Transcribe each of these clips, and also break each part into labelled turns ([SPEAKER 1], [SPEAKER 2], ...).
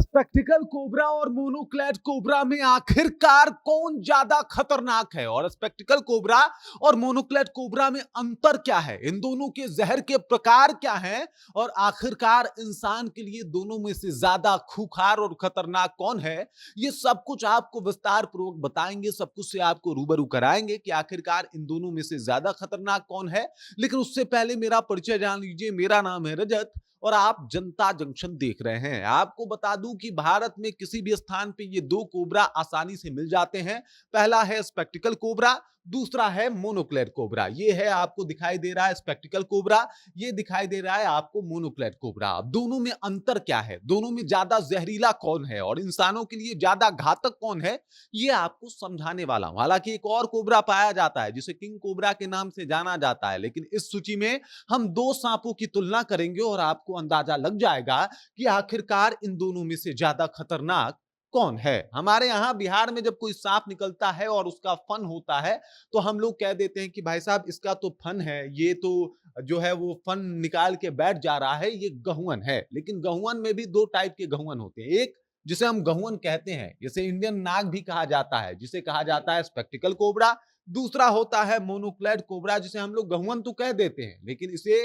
[SPEAKER 1] Spectacled cobra और मोनोक्लेट cobra में आखिरकार कौन ज्यादा खतरनाक है और स्पेक्टिकल कोबरा और मोनोक्लेट कोबरा में अंतर क्या है, इन दोनों के जहर के प्रकार क्या हैं और आखिरकार इंसान के लिए दोनों में से ज्यादा खूंखार और खतरनाक कौन है, ये सब कुछ आपको विस्तार पूर्वक बताएंगे, सब कुछ से आपको रूबरू कराएंगे कि आखिरकार इन दोनों में से ज्यादा खतरनाक कौन है। लेकिन उससे पहले मेरा परिचय जान लीजिए। मेरा नाम है रजत और आप जनता जंक्शन देख रहे हैं। आपको बता दूं कि भारत में किसी भी स्थान पे ये दो कोबरा आसानी से मिल जाते हैं। पहला है स्पेक्टिकल कोबरा, दूसरा है मोनोक्लेट कोबरा। ये है आपको दिखाई दे रहा है स्पेक्टिकल कोबरा, ये दिखाई दे रहा है आपको मोनोक्लेट कोबरा। अब दोनों में अंतर क्या है, दोनों में ज्यादा जहरीला कौन है और इंसानों के लिए ज्यादा घातक कौन है, ये आपको समझाने वाला हूं। हालांकि एक और कोबरा पाया जाता है जिसे किंग कोबरा के नाम से जाना जाता है, लेकिन इस सूची में हम दो सांपों की तुलना करेंगे और आपको अंदाजा लग जाएगा कि आखिरकार इन दोनों में से ज्यादा खतरनाक कौन है। हमारे यहां बिहार में जब कोई सांप निकलता है और उसका फन होता है तो हम लोग कह देते हैं कि भाई साहब इसका तो फन है, ये तो जो है वो फन निकाल के बैठ जा रहा है, ये गहुवन है। लेकिन गहुवन में भी दो टाइप के गहुवन होते हैं, एक जिसे हम गहुवन कहते हैं, जिसे इंडियन नाग भी कहा जाता है, जिसे कहा जाता है स्पेक्टिकल कोबरा। दूसरा होता है मोनोक्लेट कोबरा, जिसे हम लोग गहुवन तो कह देते हैं लेकिन इसे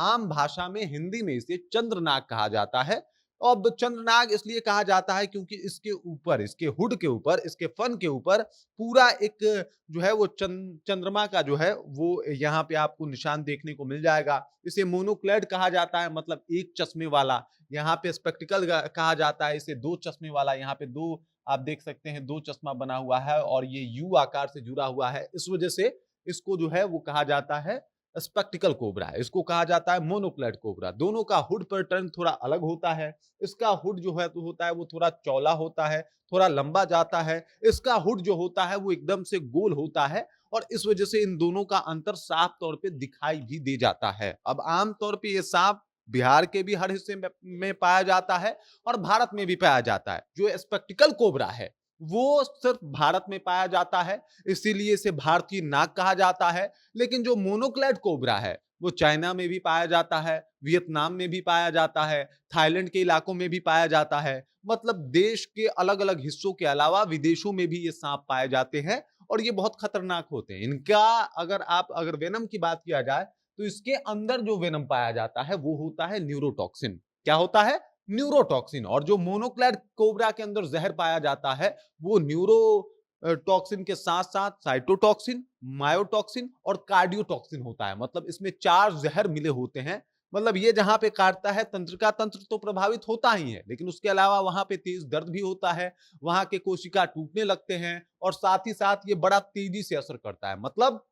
[SPEAKER 1] आम भाषा में हिंदी में इसे चंद्रनाग कहा जाता है। अब चंद्रनाग इसलिए कहा जाता है क्योंकि इसके ऊपर, इसके हुड के ऊपर, इसके फन के ऊपर पूरा एक जो है वो चंद्रमा का जो है वो यहाँ पे आपको निशान देखने को मिल जाएगा। इसे मोनोक्लेट कहा जाता है, मतलब एक चश्मे वाला। यहाँ पे स्पेक्टिकल कहा जाता है, इसे दो चश्मे वाला। यहाँ पे दो आप देख सकते हैं, दो चश्मा बना हुआ है और ये यू आकार से जुड़ा हुआ है, इस वजह से इसको जो है वो कहा जाता है स्पेक्टिकल कोबरा है। इसको कहा जाता है मोनोक्लेट कोबरा। दोनों का हुड पैटर्न थोड़ा अलग होता है। इसका हुड जो है तो होता है वो थोड़ा चौड़ा होता है, थोड़ा लंबा जाता है। इसका हुड जो होता है वो एकदम से गोल होता है और इस वजह से इन दोनों का अंतर साफ तौर पे दिखाई भी दे जाता है। अब आम तौर पे ये सांप बिहार के भी हर हिस्से में पाया जाता है और भारत में भी पाया जाता है। जो स्पेक्टिकल कोबरा है वो सिर्फ भारत में पाया जाता है, इसीलिए इसे भारतीय नाग कहा जाता है। लेकिन जो मोनोक्लेट कोबरा है वो चाइना में भी पाया जाता है, वियतनाम में भी पाया जाता है, थाईलैंड के इलाकों में भी पाया जाता है। मतलब देश के अलग अलग हिस्सों के अलावा विदेशों में भी ये सांप पाए जाते हैं और ये बहुत खतरनाक होते हैं। इनका अगर वेनम की बात किया जाए तो इसके अंदर जो वेनम पाया जाता है वो होता है न्यूरोटॉक्सिन। क्या होता है? न्यूरोटॉक्सिन। और जो मोनोक्लेट कोबरा के अंदर जहर पाया जाता है वो न्यूरो टॉक्सिन के साथ साथ साइटोटॉक्सिन, मायोटॉक्सिन और कार्डियोटॉक्सिन होता है। मतलब इसमें चार जहर मिले होते हैं। मतलब ये जहां पे काटता है तंत्रिका तंत्र तो प्रभावित होता ही है, लेकिन उसके अलावा वहां पे तेज दर्द भी होता है, वहां के कोशिका टूटने लगते हैं और साथ ही साथ ये बड़ा तेजी से असर करता है। मतलब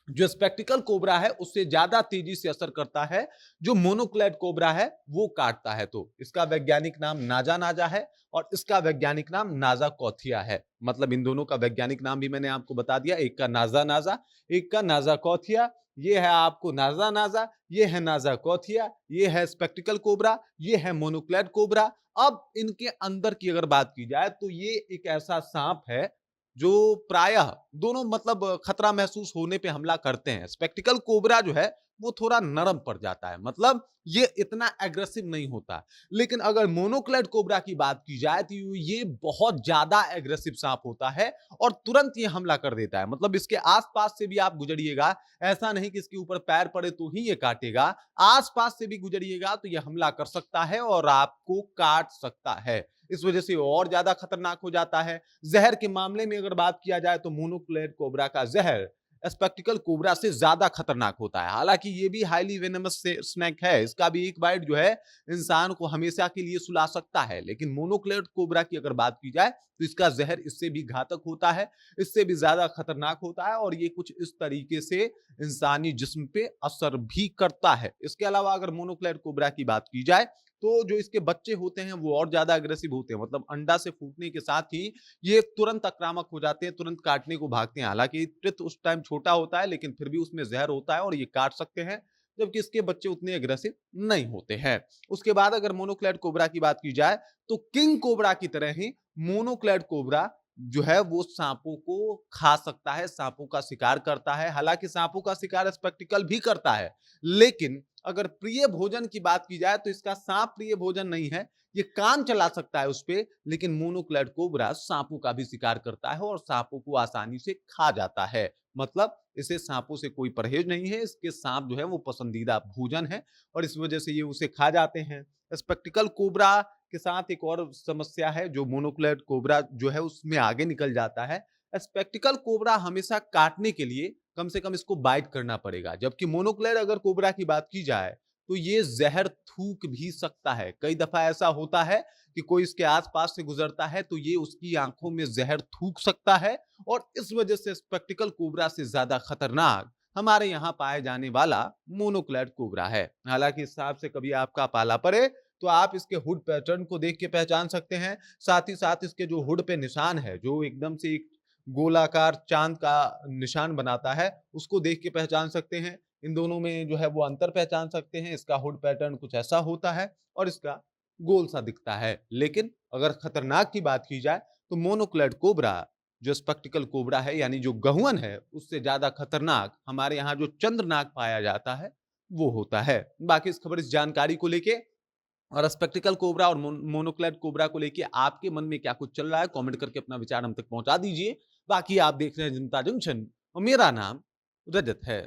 [SPEAKER 1] जो स्पेक्टिकल कोबरा है उससे ज्यादा तेजी से असर करता है जो मोनोक्लेट कोबरा है वो काटता है। तो इसका वैज्ञानिक नाम नाजा नाजा है और इसका वैज्ञानिक नाम नाजा कौथिया है। मतलब इन दोनों का वैज्ञानिक नाम भी मैंने आपको बता दिया, एक का नाजा नाजा, एक का नाजा कौथिया। ये है आपको नाजा नाजा, ये है नाजा कौथिया, ये है स्पेक्टिकल कोबरा, ये है मोनोक्लेट कोबरा। अब इनके अंदर की अगर बात की जाए तो ये एक ऐसा सांप है जो प्रायः दोनों मतलब खतरा महसूस होने पे हमला करते हैं। स्पेक्टिकल कोबरा जो है वो थोड़ा नरम पड़ जाता है, मतलब ये इतना एग्रेसिव नहीं होता। लेकिन अगर मोनोक्लेट कोबरा की बात की जाए तो ये बहुत ज्यादा एग्रेसिव सांप होता है और तुरंत ये हमला कर देता है। मतलब इसके आसपास से भी आप गुजरिएगा, ऐसा नहीं कि इसके ऊपर पैर पड़े तो ही ये काटेगा, आसपास से भी गुजरिएगा तो ये हमला कर सकता है और आपको काट सकता है। इस वजह से और ज्यादा खतरनाक हो जाता है। जहर के मामले में अगर बात किया जाए तो मोनोक्लेट कोबरा का जहर स्पेक्टिकल कोबरा से ज्यादा खतरनाक होता है। हालांकि ये भी हाईली वेनमस स्नेक है, इसका भी एक बाइट जो है इंसान को हमेशा के लिए सुला सकता है। लेकिन मोनोक्लेट कोबरा की अगर बात की जाए तो इसका जहर इससे भी घातक होता है, इससे भी ज्यादा खतरनाक होता है और ये कुछ इस तरीके से इंसानी जिस्म पे असर भी करता है। इसके अलावा अगर मोनोक्लेट कोबरा की बात की जाए तो जो इसके बच्चे होते हैं वो और ज्यादा अग्रेसिव होते हैं। मतलब अंडा से फूटने के साथ ही ये तुरंत आक्रामक हो जाते हैं, तुरंत काटने को भागते हैं। हालांकि टिथ उस टाइम छोटा होता है लेकिन फिर भी उसमें जहर होता है और ये काट सकते हैं, जबकि इसके बच्चे उतने अग्रेसिव नहीं होते हैं। उसके बाद अगर मोनोक्लेट कोबरा की बात की जाए तो किंग कोबरा की तरह ही मोनोक्लेट कोबरा जो है वो सांपों को खा सकता है, सांपों का शिकार करता है। हालांकि सांपों का शिकार स्पेक्टिकल भी करता है, लेकिन अगर प्रिय भोजन की बात की जाए तो इसका सांप प्रिय भोजन नहीं है, ये काम चला सकता है उस पे, लेकिन मोनोक्लेट कोबरा सांपों का भी शिकार करता है और सांपों को आसानी से खा जाता है। मतलब इसे सांपों से कोई परहेज नहीं है, इसके सांप जो है वो पसंदीदा भोजन है और इस वजह से ये उसे खा जाते हैं। स्पेक्टिकल कोबरा के साथ एक और समस्या है जो मोनोक्लेट कोबरा जो है उसमें आगे निकल जाता है। स्पेक्टिकल कोबरा हमेशा काटने के लिए कम से कम इसको बाइट करना पड़ेगा, जबकि मोनोक्लेट अगर कोबरा की बात की जाए तो ये जहर थूक भी सकता है। कई दफा ऐसा होता है कि कोई इसके आसपास से गुजरता है तो ये उसकी आंखों में जहर थूक सकता है और इस वजह से स्पेक्टिकल कोबरा से ज्यादा खतरनाक हमारे यहाँ पाए जाने वाला मोनोक्लेट कोबरा है। हालांकि इस हिसाब से कभी आपका पाला पड़े तो आप इसके हुड पैटर्न को देख के पहचान सकते हैं। साथ ही साथ इसके जो हुड पे निशान है, जो एकदम से एक गोलाकार चांद का निशान बनाता है, उसको देख के पहचान सकते हैं। इन दोनों में जो है वो अंतर पहचान सकते हैं। इसका हुड पैटर्न कुछ ऐसा होता है और इसका गोल सा दिखता है। लेकिन अगर खतरनाक की बात की जाए तो मोनोक्लेट कोबरा जो स्पेक्टिकल कोबरा है यानी जो गहुअन है, उससे ज्यादा खतरनाक हमारे यहाँ जो चंद्रनाग पाया जाता है वो होता है। बाकी इस खबर, इस जानकारी को लेके और स्पेक्टिकल कोबरा और मोनोक्लेट कोबरा को लेके आपके मन में क्या कुछ चल रहा है, कमेंट करके अपना विचार हम तक पहुंचा दीजिए। बाकी आप देख रहे हैं जनता जंक्शन और मेरा नाम रजत है।